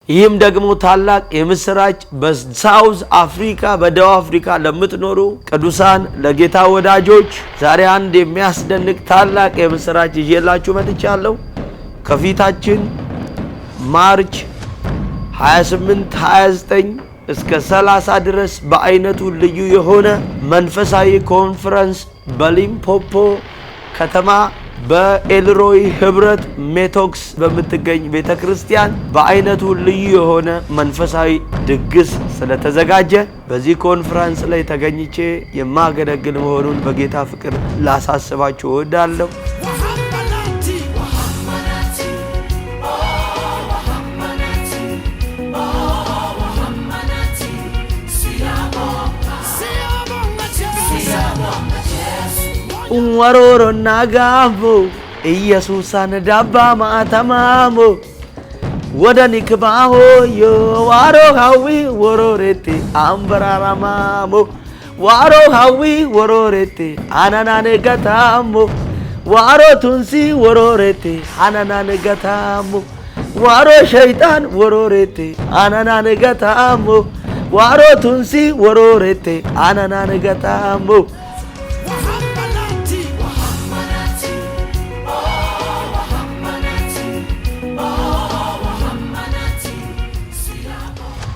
ይህም ደግሞ ታላቅ የምስራች በሳውዝ አፍሪካ በደቡብ አፍሪካ ለምትኖሩ ቅዱሳን ለጌታ ወዳጆች ዛሬ አንድ የሚያስደንቅ ታላቅ የምስራች ይዤላችሁ መጥቻለሁ። ከፊታችን ማርች 28 29 እስከ 30 ድረስ በአይነቱ ልዩ የሆነ መንፈሳዊ ኮንፈረንስ በሊምፖፖ ከተማ በኤልሮይ ህብረት ሜቶክስ በምትገኝ ቤተክርስቲያን በአይነቱ ልዩ የሆነ መንፈሳዊ ድግስ ስለተዘጋጀ በዚህ ኮንፈረንስ ላይ ተገኝቼ የማገለግል መሆኑን በጌታ ፍቅር ላሳስባችሁ እወዳለሁ። ወሮሮ ናጋቦ ኢየሱሳን ዳባ ማተማሞ ወደኒ ክባሆ ዋሮ ሃዊ ወሮሬቴ አምበራራማሞ ዋሮ ሃዊ ወሮሬቴ አናናኔ ገታሞ ዋሮ ቱንሲ ወሮሬቴ አናናኔ ገታሞ ዋሮ ሸይጣን ወሮሬቴ አናናኔ ገታሞ ዋሮ ቱንሲ ወሮሬቴ አናናኔ ገታሞ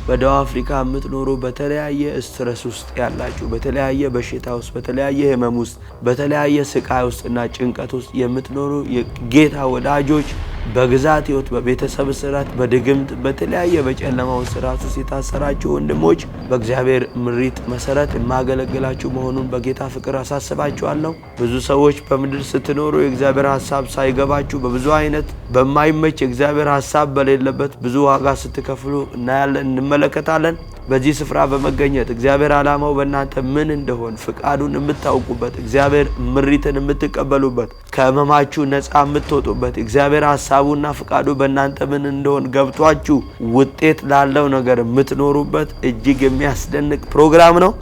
በደቡብ አፍሪካ የምትኖሩ በተለያየ ስትረስ ውስጥ ያላችሁ በተለያየ በሽታ ውስጥ በተለያየ ህመም ውስጥ በተለያየ ስቃይ ውስጥና ጭንቀት ውስጥ የምትኖሩ የጌታ ወዳጆች በግዛት ህይወት በቤተሰብ ስራት በድግምት በተለያየ በጨለማው ስራት ውስጥ የታሰራችሁ ወንድሞች በእግዚአብሔር ምሪት መሰረት የማገለግላችሁ መሆኑን በጌታ ፍቅር አሳስባችኋለሁ። ብዙ ሰዎች በምድር ስትኖሩ የእግዚአብሔር ሐሳብ ሳይገባችሁ በብዙ አይነት በማይመች የእግዚአብሔር ሐሳብ በሌለበት ብዙ ዋጋ ስትከፍሉ እናያለን እንመለከታለን። በዚህ ስፍራ በመገኘት እግዚአብሔር ዓላማው በእናንተ ምን እንደሆነ ፍቃዱን የምታውቁበት እግዚአብሔር ምሪትን የምትቀበሉበት ከህመማችሁ ነፃ የምትወጡበት እግዚአብሔር ሐሳቡና ፍቃዱ በእናንተ ምን እንደሆነ ገብቷችሁ ውጤት ላለው ነገር የምትኖሩበት እጅግ የሚያስደንቅ ፕሮግራም ነው።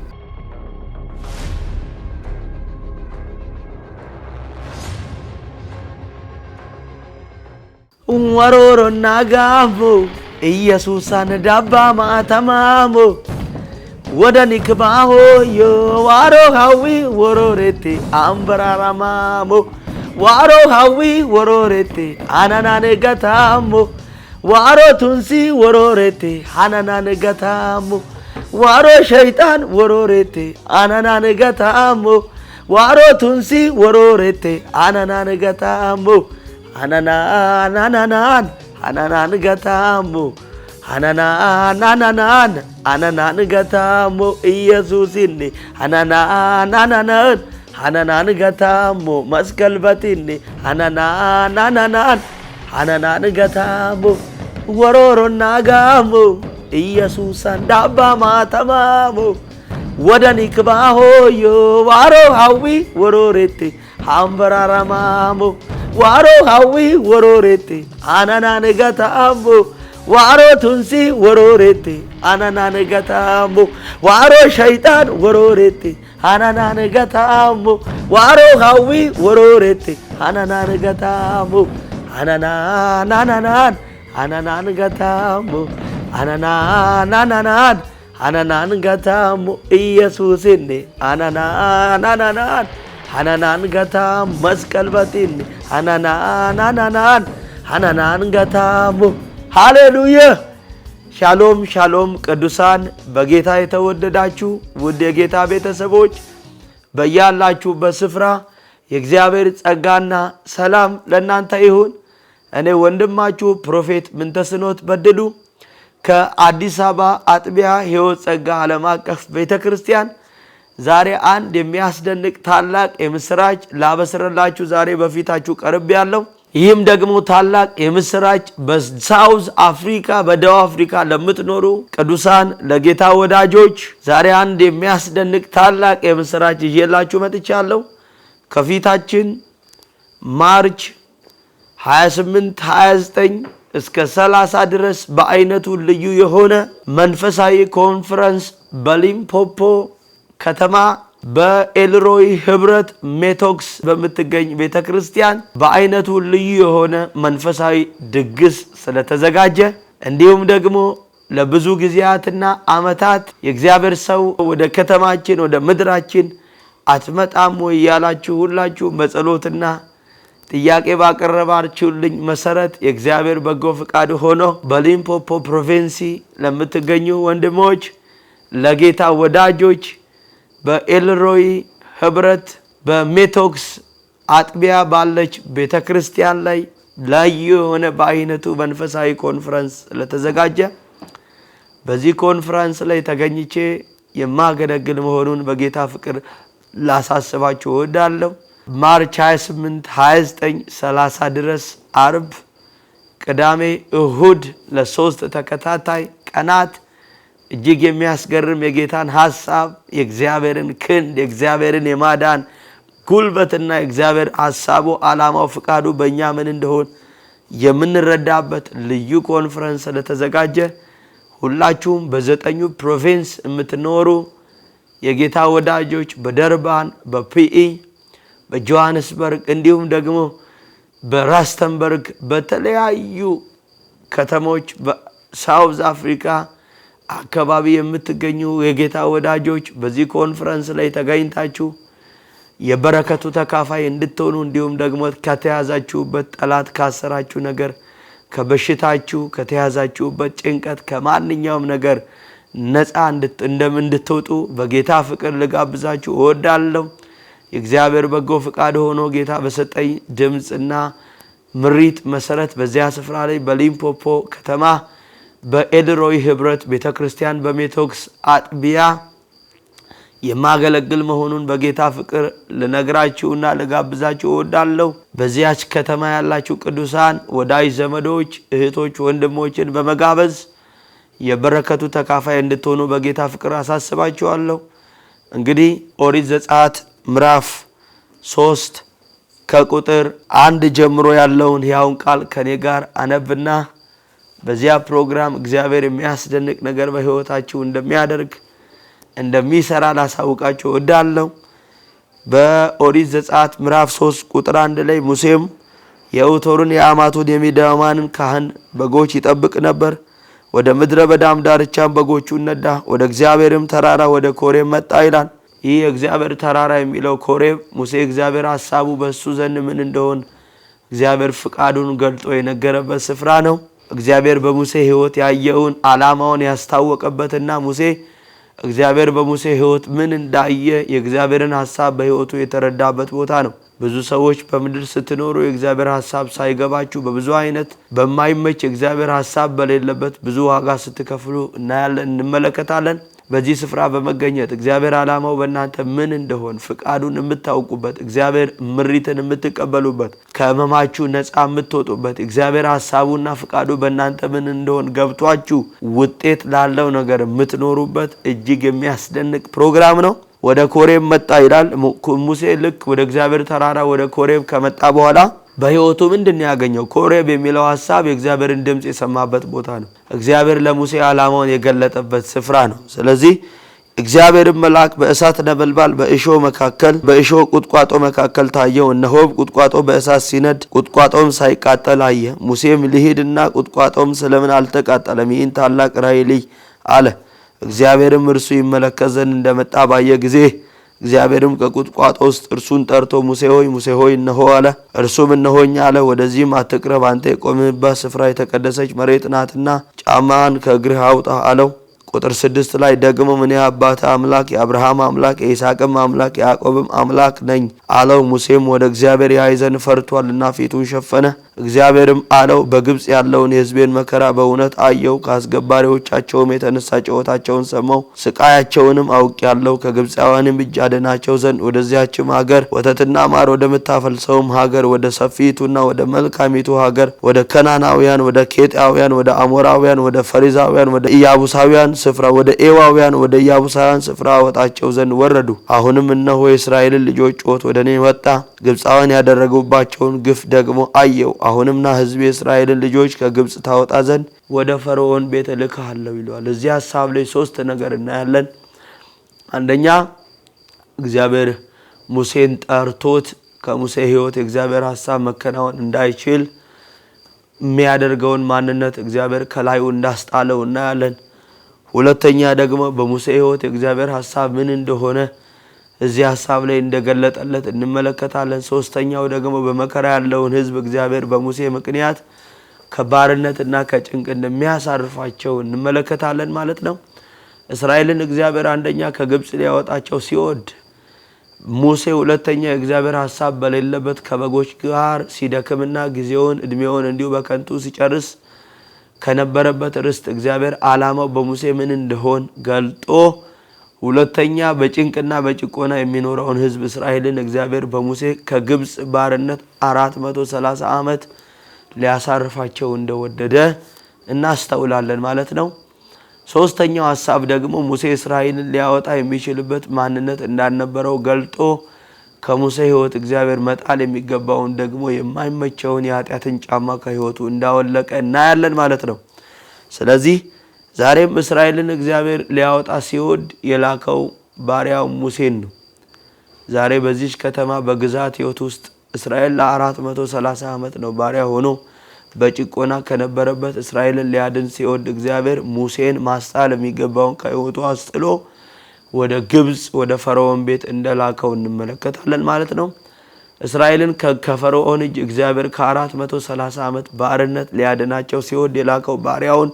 ወሮሮ ናጋቦ ኢየሱሳን ዳባ ማተማሞ ወደኒ ክባሆ ዋሮ ሃዊ ወሮሬቴ አምበራራማሞ ዋሮ ሃዊ ወሮሬቴ አናናኔ ገታሞ ዋሮ ቱንሲ ወሮሬቴ አናናኔ ገታሞ ዋሮ ሸይጣን ወሮሬቴ አናናኔ ገታሞ ዋሮ ቱንሲ ወሮሬቴ አናናኔ ገታሞ አናናናናናን አናናን ገታሞ አናናናናናን አናናን ገታሞ ኢየሱስኒ አናናናናናን አናናን ገታሞ መስቀልበትኒ አናናናናናን አናናን ገታሞ ወሮሮ ናጋሞ ኢየሱሳን ዳባ ማተማሞ ወደኒ ክባሆ ዋሮ ሃዊ ወሮሬቴ አምበራራማሞ ዋሮ ሃዊ ወሮሬቴ አናናኔ ገታሞ ዋሮ ቱንሲ ወሮሬቴ አናናኔ ገታሞ ዋሮ ሸይጣን ወሮሬቴ አናናኔ ገታሞ ዋሮ ሃዊ ወሮሬቴ አናናኔ ገታሞ አናናናናናን አናናን ገታሞ አናናናናናን አናናን ገታሞ ኢየሱስኒ አናናናናናን አናናን ገታሞ መስቀልበትኒ አናናናናናን አናናን ገታሞ ሃሌሉያ። ሻሎም ሻሎም ቅዱሳን በጌታ የተወደዳችሁ ውድ የጌታ ቤተሰቦች በያላችሁበት ስፍራ የእግዚአብሔር ጸጋና ሰላም ለእናንተ ይሁን። እኔ ወንድማችሁ ፕሮፌት ምንተስኖት በድሉ ከአዲስ አበባ አጥቢያ ሕይወት ጸጋ ዓለም አቀፍ ቤተክርስቲያን ዛሬ አንድ የሚያስደንቅ ታላቅ የምስራች ላበስረላችሁ ዛሬ በፊታችሁ ቀርቤያለሁ። ይህም ደግሞ ታላቅ የምስራች በሳውዝ አፍሪካ በደቡብ አፍሪካ ለምትኖሩ ቅዱሳን ለጌታ ወዳጆች ዛሬ አንድ የሚያስደንቅ ታላቅ የምስራች ይዤላችሁ መጥቻለሁ። ከፊታችን ማርች 28 29 እስከ 30 ድረስ በአይነቱ ልዩ የሆነ መንፈሳዊ ኮንፈረንስ በሊምፖፖ ከተማ በኤልሮይ ህብረት ሜቶክስ በምትገኝ ቤተክርስቲያን በአይነቱ ልዩ የሆነ መንፈሳዊ ድግስ ስለተዘጋጀ እንዲሁም ደግሞ ለብዙ ጊዜያትና ዓመታት የእግዚአብሔር ሰው ወደ ከተማችን ወደ ምድራችን አትመጣም ወይ ያላችሁ ሁላችሁ በጸሎትና ጥያቄ ባቀረባችሁልኝ መሰረት የእግዚአብሔር በጎ ፍቃድ ሆኖ በሊምፖፖ ፕሮቪንስ ለምትገኙ ወንድሞች ለጌታ ወዳጆች በኤልሮይ ህብረት በሜቶክስ አጥቢያ ባለች ቤተክርስቲያን ላይ ልዩ የሆነ በአይነቱ መንፈሳዊ ኮንፈረንስ ለተዘጋጀ በዚህ ኮንፈረንስ ላይ ተገኝቼ የማገለግል መሆኑን በጌታ ፍቅር ላሳስባችሁ እወዳለሁ። ማርች 28 29 30 ድረስ አርብ፣ ቅዳሜ፣ እሁድ ለ3 ተከታታይ ቀናት እጅግ የሚያስገርም የጌታን ሐሳብ የእግዚአብሔርን ክንድ የእግዚአብሔርን የማዳን ጉልበትና የእግዚአብሔር ሐሳቡ ዓላማው ፍቃዱ በእኛ ምን እንደሆነ የምንረዳበት ልዩ ኮንፈረንስ ለተዘጋጀ ሁላችሁም በ9ኙ ፕሮቪንስ የምትኖሩ የጌታ ወዳጆች በደርባን በፒኢ በጆሃንስበርግ እንዲሁም ደግሞ በራስተንበርግ በተለያዩ ከተሞች በሳውዝ አፍሪካ አካባቢ የምትገኙ የጌታ ወዳጆች በዚህ ኮንፈረንስ ላይ ተገኝታችሁ የበረከቱ ተካፋይ እንድትሆኑ እንዲሁም ደግሞ ከተያዛችሁበት ጠላት ካሰራችሁ ነገር ከበሽታችሁ ከተያዛችሁበት ጭንቀት ከማንኛውም ነገር ነፃ እንድትወጡ በጌታ ፍቅር ልጋብዛችሁ እወዳለሁ። የእግዚአብሔር በጎ ፍቃድ ሆኖ ጌታ በሰጠኝ ድምጽና ምሪት መሰረት በዚያ ስፍራ ላይ በሊምፖፖ ከተማ በኤልሮይ ህብረት ቤተክርስቲያን በሜቶክስ አጥቢያ የማገለግል መሆኑን በጌታ ፍቅር ልነግራችሁና ልጋብዛችሁ እወዳለሁ። በዚያች ከተማ ያላችሁ ቅዱሳን ወዳጅ ዘመዶች እህቶች ወንድሞችን በመጋበዝ የበረከቱ ተካፋይ እንድትሆኑ በጌታ ፍቅር አሳስባችኋለሁ። እንግዲህ ኦሪት ዘጸአት ምዕራፍ 3 ከቁጥር 1 ጀምሮ ያለውን ሕያውን ቃል ከኔ ጋር አነብና በዚያ ፕሮግራም እግዚአብሔር የሚያስደንቅ ነገር በህይወታችሁ እንደሚያደርግ እንደሚሰራ ላሳውቃችሁ እወዳለሁ። በኦሪት ዘጸአት ምዕራፍ 3 ቁጥር 1 ላይ ሙሴም የኤቶርን የአማቱን የሚዳማንን ካህን በጎች ይጠብቅ ነበር። ወደ ምድረ በዳም ዳርቻም በጎቹን ነዳ፣ ወደ እግዚአብሔርም ተራራ ወደ ኮሬብ መጣ ይላል። ይህ የእግዚአብሔር ተራራ የሚለው ኮሬብ ሙሴ እግዚአብሔር ሐሳቡ በሱ ዘንድ ምን እንደሆነ እግዚአብሔር ፍቃዱን ገልጦ የነገረበት ስፍራ ነው። እግዚአብሔር በሙሴ ህይወት ያየውን ዓላማውን ያስታወቀበትና ሙሴ እግዚአብሔር በሙሴ ህይወት ምን እንዳየ የእግዚአብሔርን ሐሳብ በህይወቱ የተረዳበት ቦታ ነው። ብዙ ሰዎች በምድር ስትኖሩ የእግዚአብሔር ሐሳብ ሳይገባችሁ በብዙ አይነት በማይመች የእግዚአብሔር ሐሳብ በሌለበት ብዙ ዋጋ ስትከፍሉ እናያለን እንመለከታለን። በዚህ ስፍራ በመገኘት እግዚአብሔር ዓላማው በእናንተ ምን እንደሆነ ፍቃዱን የምታውቁበት እግዚአብሔር ምሪትን የምትቀበሉበት ከህመማችሁ ነፃ የምትወጡበት እግዚአብሔር ሐሳቡና ፍቃዱ በእናንተ ምን እንደሆነ ገብቷችሁ ውጤት ላለው ነገር የምትኖሩበት እጅግ የሚያስደንቅ ፕሮግራም ነው። ወደ ኮሬብ መጣ ይላል። ሙሴ ልክ ወደ እግዚአብሔር ተራራ ወደ ኮሬብ ከመጣ በኋላ በህይወቱ ምንድነው ያገኘው? ኮሬብ የሚለው ሐሳብ የእግዚአብሔርን ድምጽ የሰማበት ቦታ ነው። እግዚአብሔር ለሙሴ ዓላማውን የገለጠበት ስፍራ ነው። ስለዚህ እግዚአብሔር መልአክ በእሳት ነበልባል በእሾህ ቁጥቋጦ መካከል ታየው። እነሆ ቁጥቋጦ በእሳት ሲነድ ቁጥቋጦም ሳይቃጠል አየ። ሙሴም ልሂድና ቁጥቋጦም ስለምን አልተቃጠለም? ይህን ታላቅ ራእይ ልይ አለ። እግዚአብሔርም እርሱ ይመለከት ዘንድ እንደመጣ ባየ ጊዜ እግዚአብሔርም ከቁጥቋጦ ውስጥ እርሱን ጠርቶ ሙሴ ሆይ እነሆ አለ። እርሱም እነሆኝ አለ። ወደዚህም አትቅረብ፣ አንተ የቆምህባት ስፍራ የተቀደሰች መሬት ናትና ጫማህን ከእግርህ አውጣ አለው። ቁጥር 6 ላይ ደግሞ እኔ አባትህ አምላክ የአብርሃም አምላክ የይስሐቅም አምላክ የያዕቆብም አምላክ ነኝ አለው። ሙሴም ወደ እግዚአብሔር ያይ ዘንድ ፈርቷልና ፊቱን ሸፈነ። እግዚአብሔርም አለው በግብጽ ያለውን የሕዝቤን መከራ በእውነት አየው፣ ከአስገባሪዎቻቸውም የተነሳ ጩኸታቸውን ሰማው፣ ስቃያቸውንም አውቄአለሁ። ከግብፃውያንም እጅ አድናቸው ዘንድ ወደዚያችም ሀገር ወተትና ማር ወደምታፈልሰውም ሀገር ወደ ሰፊቱና ወደ መልካሚቱ ሀገር ወደ ከናናውያን ወደ ኬጣውያን ወደ አሞራውያን ወደ ፈሪዛውያን ወደ ኢያቡሳውያን ስፍራ ወደ ኤዋውያን ወደ ኢያቡሳውያን ስፍራ ወጣቸው ዘንድ ወረዱ። አሁንም እነሆ የእስራኤልን ልጆች ጩኸት ወደ እኔ ወጣ፣ ግብፃውያን ያደረጉባቸውን ግፍ ደግሞ አየው። አሁንምና ሕዝብ የእስራኤልን ልጆች ከግብጽ ታወጣ ዘንድ ወደ ፈርዖን ቤት እልክሃለሁ ይለዋል። እዚህ ሐሳብ ላይ 3 ነገር እናያለን። አንደኛ እግዚአብሔር ሙሴን ጠርቶት ከሙሴ ህይወት የእግዚአብሔር ሐሳብ መከናወን እንዳይችል የሚያደርገውን ማንነት እግዚአብሔር ከላዩ እንዳስጣለው እናያለን። ሁለተኛ ደግሞ በሙሴ ሕይወት የእግዚአብሔር ሐሳብ ምን እንደሆነ እዚህ ሐሳብ ላይ እንደገለጠለት እንመለከታለን። ሶስተኛው ደግሞ በመከራ ያለውን ሕዝብ እግዚአብሔር በሙሴ ምክንያት ከባርነትና ከጭንቅ እንደሚያሳርፋቸው እንመለከታለን ማለት ነው። እስራኤልን እግዚአብሔር አንደኛ ከግብጽ ሊያወጣቸው ሲወድ ሙሴ ሁለተኛ የእግዚአብሔር ሐሳብ በሌለበት ከበጎች ጋር ሲደክምና ጊዜውን እድሜውን እንዲሁ በከንቱ ሲጨርስ ከነበረበት ርስት እግዚአብሔር ዓላማው በሙሴ ምን እንደሆን ገልጦ ሁለተኛ በጭንቅና በጭቆና የሚኖረውን ሕዝብ እስራኤልን እግዚአብሔር በሙሴ ከግብጽ ባርነት 430 ዓመት ሊያሳርፋቸው እንደወደደ እናስተውላለን ማለት ነው። ሶስተኛው ሐሳብ ደግሞ ሙሴ እስራኤልን ሊያወጣ የሚችልበት ማንነት እንዳልነበረው ገልጦ ከሙሴ ሕይወት እግዚአብሔር መጣል የሚገባውን ደግሞ የማይመቸውን የኃጢአትን ጫማ ከሕይወቱ እንዳወለቀ እናያለን ማለት ነው። ስለዚህ ዛሬም እስራኤልን እግዚአብሔር ሊያወጣ ሲወድ የላከው ባሪያው ሙሴን ነው። ዛሬ በዚህ ከተማ በግዛት ሕይወት ውስጥ እስራኤል ለ430 ዓመት ነው ባሪያ ሆኖ በጭቆና ከነበረበት እስራኤልን ሊያድን ሲወድ እግዚአብሔር ሙሴን ማስጣል የሚገባውን ከሕይወቱ አስጥሎ ወደ ግብጽ ወደ ፈርዖን ቤት እንደላከው እንመለከታለን ማለት ነው። እስራኤልን ከፈርዖን እጅ እግዚአብሔር ከ430 ዓመት ባርነት ሊያድናቸው ሲወድ የላከው ባሪያውን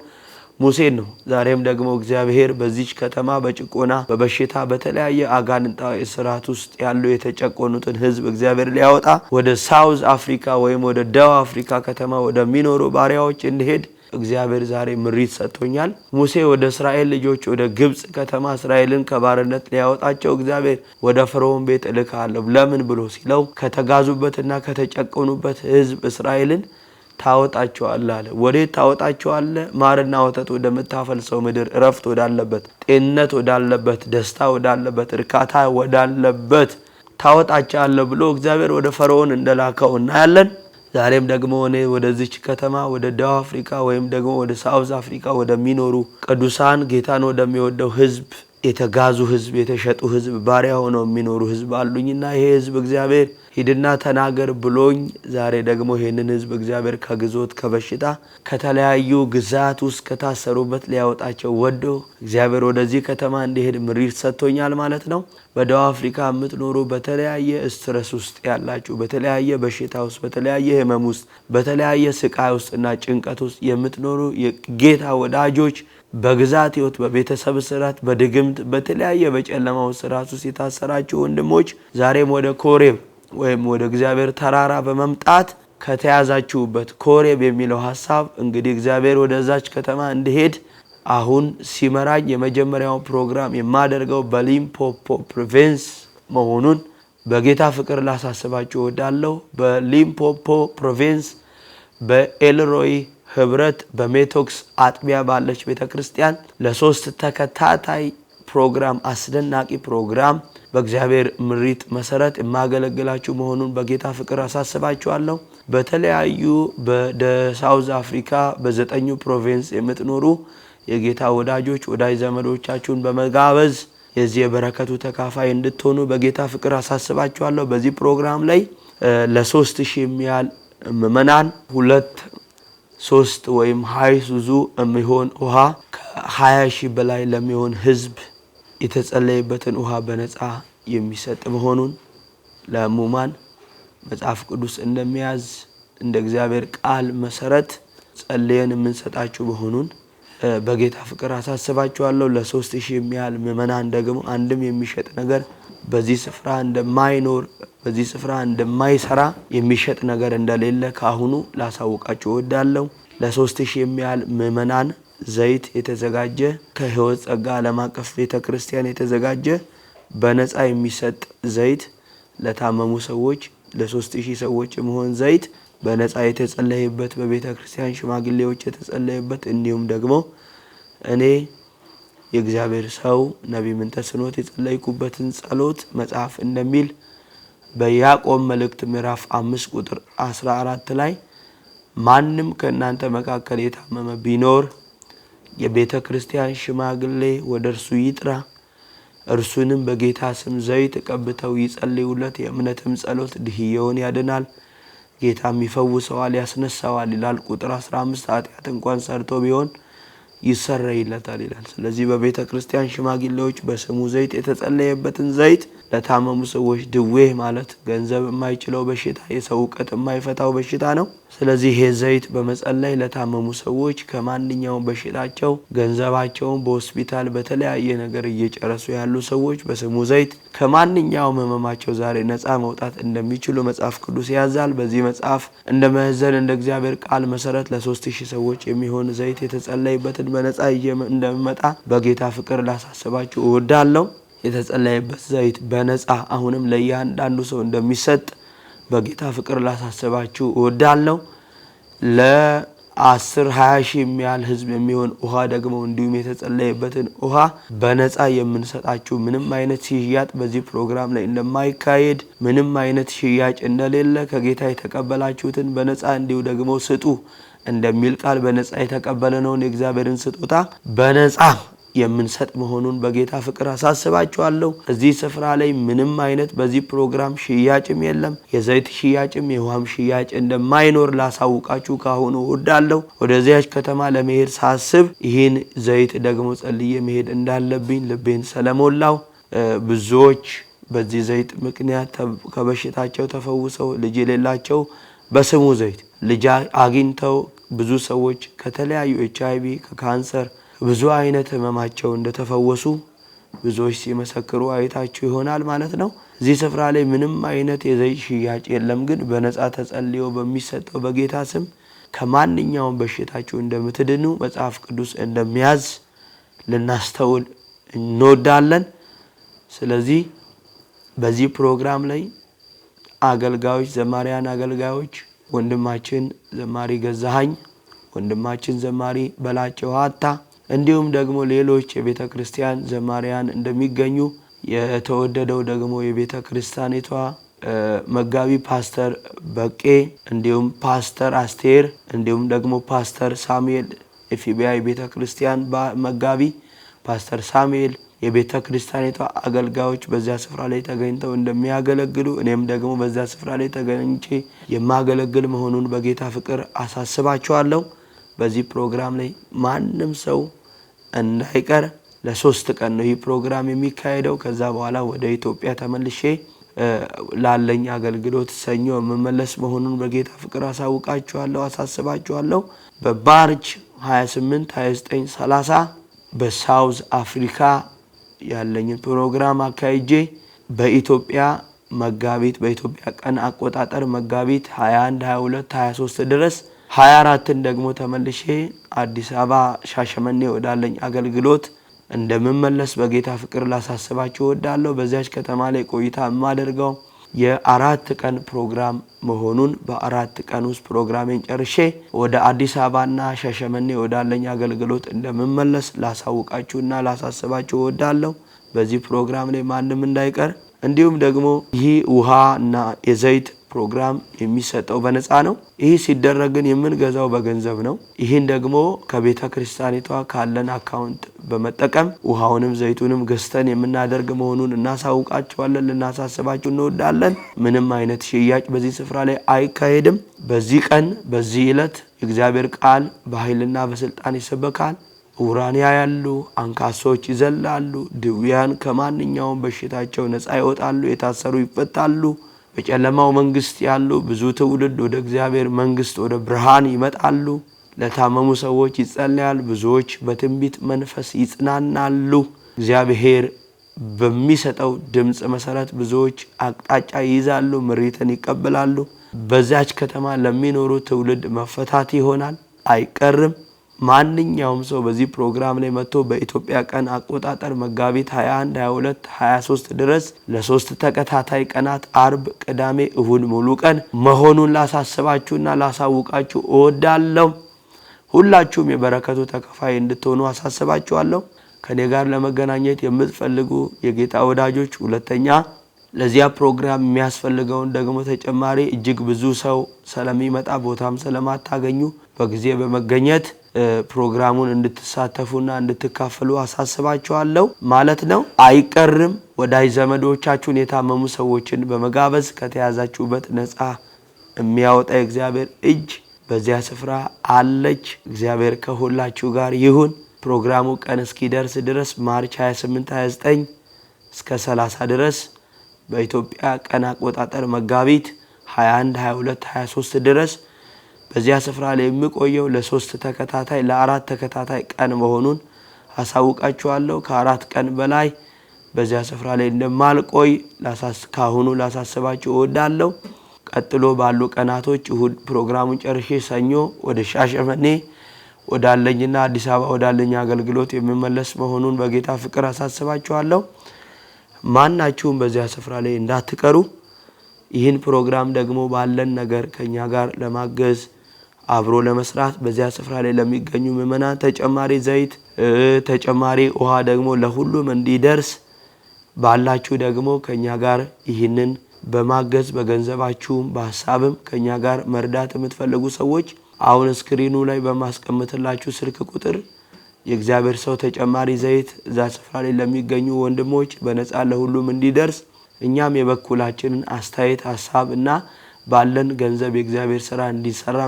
ሙሴን ነው። ዛሬም ደግሞ እግዚአብሔር በዚች ከተማ በጭቆና በበሽታ በተለያየ አጋንንታዊ ስርዓት ውስጥ ያሉ የተጨቆኑትን ሕዝብ እግዚአብሔር ሊያወጣ ወደ ሳውዝ አፍሪካ ወይም ወደ ደቡብ አፍሪካ ከተማ ወደሚኖሩ ባሪያዎች እንዲሄድ እግዚአብሔር ዛሬ ምሪት ሰጥቶኛል። ሙሴ ወደ እስራኤል ልጆች ወደ ግብጽ ከተማ እስራኤልን ከባርነት ሊያወጣቸው እግዚአብሔር ወደ ፈርዖን ቤት እልካለሁ ለምን ብሎ ሲለው ከተጋዙበትና ከተጨቆኑበት ሕዝብ እስራኤልን ታወጣቸዋለህ አለ። ወዴት ታወጣቸዋለህ? ማርና ወተት ወደምታፈልሰው ምድር፣ እረፍት ወዳለበት፣ ጤንነት ወዳለበት፣ ደስታ ወዳለበት፣ እርካታ ወዳለበት ታወጣቸዋለህ ብሎ እግዚአብሔር ወደ ፈርዖን እንደላከው እናያለን። ዛሬም ደግሞ እኔ ወደዚች ከተማ ወደ ደቡብ አፍሪካ ወይም ደግሞ ወደ ሳውዝ አፍሪካ ወደሚኖሩ ቅዱሳን ጌታን ወደሚወደው ሕዝብ የተጋዙ ሕዝብ የተሸጡ ሕዝብ ባሪያ ሆነው የሚኖሩ ሕዝብ አሉኝና ይሄ ሕዝብ እግዚአብሔር ሂድና ተናገር ብሎኝ ዛሬ ደግሞ ይሄንን ሕዝብ እግዚአብሔር ከግዞት ከበሽታ ከተለያዩ ግዛት ውስጥ ከታሰሩበት ሊያወጣቸው ወዶ እግዚአብሔር ወደዚህ ከተማ እንዲሄድ ምሪት ሰጥቶኛል ማለት ነው። በደቡብ አፍሪካ የምትኖሩ በተለያየ ስትረስ ውስጥ ያላችሁ በተለያየ በሽታ ውስጥ በተለያየ ህመም ውስጥ በተለያየ ስቃይ ውስጥና ጭንቀት ውስጥ የምትኖሩ የጌታ ወዳጆች በግዛት ሕይወት በቤተሰብ ስራት በድግምት በተለያየ በጨለማው ስራት ውስጥ የታሰራችሁ ወንድሞች ዛሬም ወደ ኮሬብ ወይም ወደ እግዚአብሔር ተራራ በመምጣት ከተያዛችሁበት ኮሬብ የሚለው ሐሳብ እንግዲህ እግዚአብሔር ወደዛች ከተማ እንዲሄድ አሁን ሲመራኝ የመጀመሪያው ፕሮግራም የማደርገው በሊምፖፖ ፕሮቪንስ መሆኑን በጌታ ፍቅር ላሳስባችሁ እወዳለሁ። በሊምፖፖ ፕሮቪንስ በኤልሮይ ህብረት በሜቶክስ አጥቢያ ባለች ቤተክርስቲያን ለሶስት ተከታታይ ፕሮግራም አስደናቂ ፕሮግራም በእግዚአብሔር ምሪት መሰረት የማገለግላችሁ መሆኑን በጌታ ፍቅር አሳስባችኋለሁ። በተለያዩ በሳውዝ አፍሪካ በ9 ፕሮቪንስ የምትኖሩ የጌታ ወዳጆች ወዳጅ ዘመዶቻችሁን በመጋበዝ የዚህ የበረከቱ ተካፋይ እንድትሆኑ በጌታ ፍቅር አሳስባችኋለሁ። በዚህ ፕሮግራም ላይ ለ3000 የሚያል ምዕመናን 2-3 ወይም ሃይሱዙ የሚሆን ውሃ ከ20000 በላይ ለሚሆን ህዝብ የተጸለየበትን ውሃ በነፃ የሚሰጥ መሆኑን ለሙማን መጽሐፍ ቅዱስ እንደሚያዝ እንደ እግዚአብሔር ቃል መሰረት ጸልየን የምንሰጣችሁ መሆኑን በጌታ ፍቅር አሳስባችኋለሁ። ለ3000 የሚያል ምዕመናን ደግሞ አንድም የሚሸጥ ነገር በዚህ ስፍራ እንደማይኖር በዚህ ስፍራ እንደማይሰራ የሚሸጥ ነገር እንደሌለ ካሁኑ ላሳውቃችሁ እወዳለሁ። ለ3000 የሚያል ምዕመናን ዘይት የተዘጋጀ ከሕይወት ጸጋ ዓለም አቀፍ ቤተክርስቲያን የተዘጋጀ በነፃ የሚሰጥ ዘይት ለታመሙ ሰዎች ለ3000 ሰዎች መሆን ዘይት በነፃ የተጸለየበት በቤተክርስቲያን ሽማግሌዎች የተጸለየበት እንዲሁም ደግሞ እኔ የእግዚአብሔር ሰው ነብይ ምንተስኖት የጸለይኩበትን ጸሎት መጽሐፍ እንደሚል በያዕቆብ መልእክት ምዕራፍ 5 ቁጥር 14 ላይ ማንም ከእናንተ መካከል የታመመ ቢኖር የቤተክርስቲያን ሽማግሌ ወደርሱ ይጥራ፣ እርሱንም በጌታ ስም ዘይት ቀብተው ይጸልዩለት፣ የእምነትም ጸሎት ድህየውን ያድናል፣ ጌታም ይፈውሰዋል፣ ያስነሳዋል ይላል። ቁጥር 15 ኃጢአት እንኳን ሰርቶ ቢሆን ይሰረይለታል ይላል። ስለዚህ በቤተ ክርስቲያን ሽማግሌዎች በስሙ ዘይት የተጸለየበትን ዘይት ለታመሙ ሰዎች ድዌ ማለት ገንዘብ የማይችለው በሽታ የሰው እውቀት የማይፈታው በሽታ ነው። ስለዚህ ይሄ ዘይት በመጸለይ ለታመሙ ሰዎች ከማንኛውም በሽታቸው ገንዘባቸውን በሆስፒታል በተለያየ ነገር እየጨረሱ ያሉ ሰዎች በስሙ ዘይት ከማንኛውም ህመማቸው ዛሬ ነፃ መውጣት እንደሚችሉ መጽሐፍ ቅዱስ ያዛል። በዚህ መጽሐፍ እንደ መህዘን እንደ እግዚአብሔር ቃል መሰረት ለ3000 ሰዎች የሚሆን ዘይት የተጸለየበትን በነፃ እንደሚመጣ በጌታ ፍቅር ላሳስባችሁ እወዳለሁ። የተጸለየበት ዘይት በነፃ አሁንም ለእያንዳንዱ ሰው እንደሚሰጥ በጌታ ፍቅር ላሳስባችሁ እወዳለሁ። ለ10-20 ሺህ የሚያህል ህዝብ የሚሆን ውሃ ደግሞ እንዲሁም የተጸለየበትን ውሃ በነፃ የምንሰጣችሁ ምንም አይነት ሽያጭ በዚህ ፕሮግራም ላይ እንደማይካሄድ ምንም አይነት ሽያጭ እንደሌለ ከጌታ የተቀበላችሁትን በነፃ እንዲሁ ደግሞ ስጡ እንደሚል ቃል በነፃ የተቀበለነውን የእግዚአብሔርን ስጦታ በነፃ የምንሰጥ መሆኑን በጌታ ፍቅር አሳስባችኋለሁ። እዚህ ስፍራ ላይ ምንም አይነት በዚህ ፕሮግራም ሽያጭም የለም። የዘይት ሽያጭም የውሃም ሽያጭ እንደማይኖር ላሳውቃችሁ ካሁኑ እወዳለሁ። ወደዚያች ከተማ ለመሄድ ሳስብ ይህን ዘይት ደግሞ ጸልዬ መሄድ እንዳለብኝ ልቤን ስለሞላው ብዙዎች በዚህ ዘይት ምክንያት ከበሽታቸው ተፈውሰው ልጅ የሌላቸው በስሙ ዘይት ልጅ አግኝተው ብዙ ሰዎች ከተለያዩ HIV ከካንሰር ብዙ አይነት ህመማቸው እንደተፈወሱ ብዙዎች ሲመሰክሩ አይታችሁ ይሆናል ማለት ነው። እዚህ ስፍራ ላይ ምንም አይነት የዘይት ሽያጭ የለም። ግን በነፃ ተጸልዮ በሚሰጠው በጌታ ስም ከማንኛውም በሽታችሁ እንደምትድኑ መጽሐፍ ቅዱስ እንደሚያዝ ልናስተውል እንወዳለን። ስለዚህ በዚህ ፕሮግራም ላይ አገልጋዮች ዘማሪያን አገልጋዮች ወንድማችን ዘማሪ ገዛኸኝ፣ ወንድማችን ዘማሪ በላቸው ሀታ እንዲሁም ደግሞ ሌሎች የቤተ ክርስቲያን ዘማሪያን እንደሚገኙ የተወደደው ደግሞ የቤተ ክርስቲያኒቷ መጋቢ ፓስተር በቄ እንዲሁም ፓስተር አስቴር እንዲሁም ደግሞ ፓስተር ሳሙኤል የፊቢአይ ቤተ ክርስቲያን መጋቢ ፓስተር ሳሙኤል የቤተ ክርስቲያኒቷ አገልጋዮች በዚያ ስፍራ ላይ ተገኝተው እንደሚያገለግሉ እኔም ደግሞ በዚያ ስፍራ ላይ ተገኝቼ የማገለግል መሆኑን በጌታ ፍቅር አሳስባችኋለሁ። በዚህ ፕሮግራም ላይ ማንም ሰው እንዳይቀር ለ3 ቀን ነው ይህ ፕሮግራም የሚካሄደው። ከዛ በኋላ ወደ ኢትዮጵያ ተመልሼ ላለኝ አገልግሎት ሰኞ መመለስ መሆኑን በጌታ ፍቅር አሳውቃችኋለሁ፣ አሳስባችኋለሁ። በማርች 28 29 30 በሳውዝ አፍሪካ ያለኝን ፕሮግራም አካሂጄ በኢትዮጵያ መጋቢት በኢትዮጵያ ቀን አቆጣጠር መጋቢት 21 22 23 ድረስ 24ን ደግሞ ተመልሼ አዲስ አበባ ሻሸመኔ ወዳለኝ አገልግሎት እንደምመለስ በጌታ ፍቅር ላሳስባችሁ እወዳለሁ። በዚያች ከተማ ላይ ቆይታ የማደርገው የ4 ቀን ፕሮግራም መሆኑን በ4 ቀን ውስጥ ፕሮግራሜን ጨርሼ ወደ አዲስ አበባና ሻሸመኔ ወዳለኝ አገልግሎት እንደምመለስ ላሳውቃችሁና ላሳስባችሁ እወዳለሁ። በዚህ ፕሮግራም ላይ ማንም እንዳይቀር። እንዲሁም ደግሞ ይህ ውሃና የዘይት ፕሮግራም የሚሰጠው በነፃ ነው። ይህ ሲደረግ ግን የምንገዛው በገንዘብ ነው። ይህን ደግሞ ከቤተ ክርስቲያኒቷ ካለን አካውንት በመጠቀም ውሃውንም ዘይቱንም ገዝተን የምናደርግ መሆኑን እናሳውቃችኋለን፣ ልናሳስባችሁ እንወዳለን። ምንም አይነት ሽያጭ በዚህ ስፍራ ላይ አይካሄድም። በዚህ ቀን በዚህ ዕለት የእግዚአብሔር ቃል በኃይልና በስልጣን ይሰበካል። ዕውራን ያያሉ፣ አንካሶች ይዘላሉ፣ ድውያን ከማንኛውም በሽታቸው ነፃ ይወጣሉ፣ የታሰሩ ይፈታሉ። በጨለማው መንግስት ያሉ ብዙ ትውልድ ወደ እግዚአብሔር መንግስት ወደ ብርሃን ይመጣሉ። ለታመሙ ሰዎች ይጸልያል፣ ብዙዎች በትንቢት መንፈስ ይጽናናሉ። እግዚአብሔር በሚሰጠው ድምጽ መሰረት ብዙዎች አቅጣጫ ይይዛሉ፣ ምሪትን ይቀበላሉ። በዛች ከተማ ለሚኖሩ ትውልድ መፈታት ይሆናል፣ አይቀርም። ማንኛውም ሰው በዚህ ፕሮግራም ላይ መጥቶ በኢትዮጵያ ቀን አቆጣጠር መጋቢት 21 22 23 ድረስ ለ3 ተከታታይ ቀናት አርብ፣ ቅዳሜ፣ እሁድ ሙሉ ቀን መሆኑን ላሳስባችሁና ላሳውቃችሁ እወዳለሁ። ሁላችሁም የበረከቱ ተካፋይ እንድትሆኑ አሳስባችኋለሁ። ከኔ ጋር ለመገናኘት የምትፈልጉ የጌታ ወዳጆች፣ ሁለተኛ ለዚያ ፕሮግራም የሚያስፈልገውን ደግሞ ተጨማሪ እጅግ ብዙ ሰው ስለሚመጣ ቦታም ስለማታገኙ በጊዜ በመገኘት ፕሮግራሙን እንድትሳተፉና እንድትካፈሉ አሳስባችኋለሁ ማለት ነው። አይቀርም። ወዳጅ ዘመዶቻችሁን የታመሙ ሰዎችን በመጋበዝ ከተያዛችሁበት ነፃ የሚያወጣ የእግዚአብሔር እጅ በዚያ ስፍራ አለች። እግዚአብሔር ከሁላችሁ ጋር ይሁን። ፕሮግራሙ ቀን እስኪደርስ ድረስ ማርች 28 29 እስከ 30 ድረስ በኢትዮጵያ ቀን አቆጣጠር መጋቢት 21 22 23 ድረስ በዚያ ስፍራ ላይ የሚቆየው ለአራት ተከታታይ ቀን መሆኑን አሳውቃችኋለሁ። ከ4 ቀን በላይ በዚያ ስፍራ ላይ እንደማልቆይ ካሁኑ ላሳስባችሁ እወዳለሁ። ቀጥሎ ባሉ ቀናቶች እሁድ ፕሮግራሙን ጨርሼ ሰኞ ወደ ሻሸመኔ ወዳለኝና አዲስ አበባ ወዳለኝ አገልግሎት የሚመለስ መሆኑን በጌታ ፍቅር አሳስባችኋለሁ። ማናችሁም በዚያ ስፍራ ላይ እንዳትቀሩ። ይህን ፕሮግራም ደግሞ ባለን ነገር ከኛ ጋር ለማገዝ አብሮ ለመስራት በዚያ ስፍራ ላይ ለሚገኙ ምእመናን ተጨማሪ ዘይት ተጨማሪ ውሃ ደግሞ ለሁሉም እንዲደርስ ባላችሁ ደግሞ ከኛ ጋር ይህንን በማገዝ በገንዘባችሁም በሐሳብም ከኛ ጋር መርዳት የምትፈልጉ ሰዎች አሁን ስክሪኑ ላይ በማስቀምጥላችሁ ስልክ ቁጥር የእግዚአብሔር ሰው ተጨማሪ ዘይት እዛ ስፍራ ላይ ለሚገኙ ወንድሞች በነፃ ለሁሉም እንዲደርስ እኛም የበኩላችንን አስተያየት ሐሳብና ባለን ገንዘብ የእግዚአብሔር ሥራ እንዲሰራ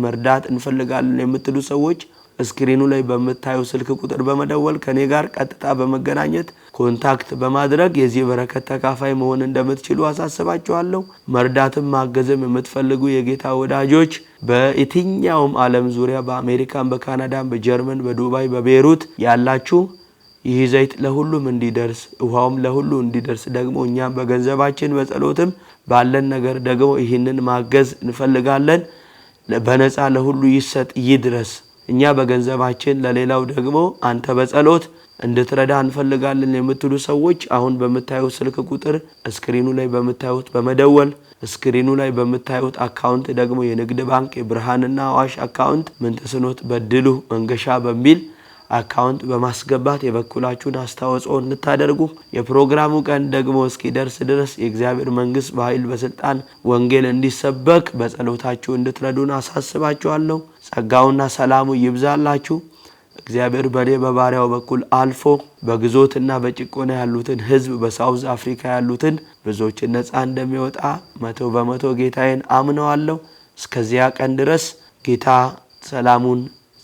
መርዳት እንፈልጋለን የምትሉ ሰዎች ስክሪኑ ላይ በመታዩ ስልክ ቁጥር በመደወል ከኔ ጋር ቀጥታ በመገናኘት ኮንታክት በማድረግ የዚህ በረከት ተካፋይ መሆን እንደምትችሉ አሳስባችኋለሁ። መርዳትም ማገዝም የምትፈልጉ የጌታ ወዳጆች በየትኛውም ዓለም ዙሪያ በአሜሪካን፣ በካናዳም፣ በጀርመን፣ በዱባይ፣ በቤሩት ያላችሁ ይህ ዘይት ለሁሉም እንዲደርስ ውሃውም ለሁሉ እንዲደርስ ደግሞ እኛም በገንዘባችን በጸሎትም ባለን ነገር ደግሞ ይህንን ማገዝ እንፈልጋለን። በነፃ ለሁሉ ይሰጥ ይድረስ። እኛ በገንዘባችን ለሌላው ደግሞ አንተ በጸሎት እንድትረዳ እንፈልጋለን የምትሉ ሰዎች አሁን በመታዩ ስልክ ቁጥር ስክሪኑ ላይ በመታዩት በመደወል ስክሪኑ ላይ በመታዩት አካውንት ደግሞ የንግድ ባንክ የብርሃንና አዋሽ አካውንት ምንተስኖት በድሉ መንገሻ በሚል አካውንት በማስገባት የበኩላችሁን አስተዋጽኦ እንድታደርጉ የፕሮግራሙ ቀን ደግሞ እስኪደርስ ድረስ የእግዚአብሔር መንግስት በኃይል በስልጣን ወንጌል እንዲሰበክ በጸሎታችሁ እንድትረዱን አሳስባችኋለሁ። ጸጋውና ሰላሙ ይብዛላችሁ። እግዚአብሔር በባሪያው በኩል አልፎ በግዞትና በጭቆና ያሉትን ህዝብ በሳውዝ አፍሪካ ያሉትን ብዙዎችን ነፃ እንደሚወጣ 100% ጌታዬን አምነዋለሁ። እስከዚያ ቀን ድረስ ጌታ ሰላሙን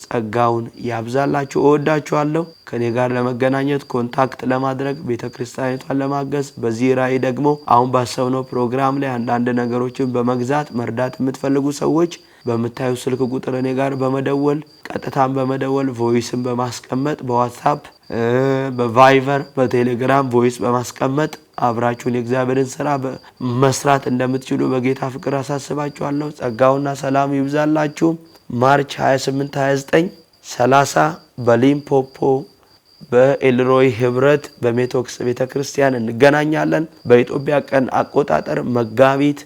ጸጋውን ያብዛላችሁ። እወዳችኋለሁ። ከኔ ጋር ለመገናኘት ኮንታክት ለማድረግ ቤተክርስቲያኒቷን ለማገዝ በዚህ ራእይ ደግሞ አሁን ባሰብነው ፕሮግራም ላይ አንዳንድ ነገሮችን በመግዛት መርዳት የምትፈልጉ ሰዎች በመታዩ ስልክ ቁጥር እኔ ጋር በመደወል ቀጥታም በመደወል ቮይስን በማስቀመጥ በዋትስአፕ በቫይበር በቴሌግራም ቮይስ በማስቀመጥ አብራችሁን የእግዚአብሔርን ሥራ መስራት እንደምትችሉ በጌታ ፍቅር አሳስባችኋለሁ። ጸጋውና ሰላም ይብዛላችሁ። ማርች 28 29 30 በሊምፖፖ በኤልሮይ ህብረት በሜቶክስ ቤተክርስቲያን እንገናኛለን። በኢትዮጵያ ቀን አቆጣጠር መጋቢት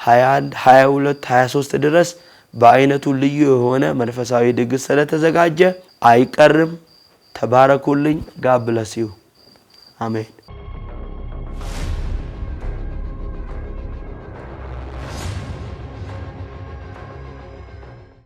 21 22 23 ድረስ በአይነቱ ልዩ የሆነ መንፈሳዊ ድግስ ስለተዘጋጀ አይቀርም። ተባረኩልኝ። ጋድ ብለስ ዩ። አሜን።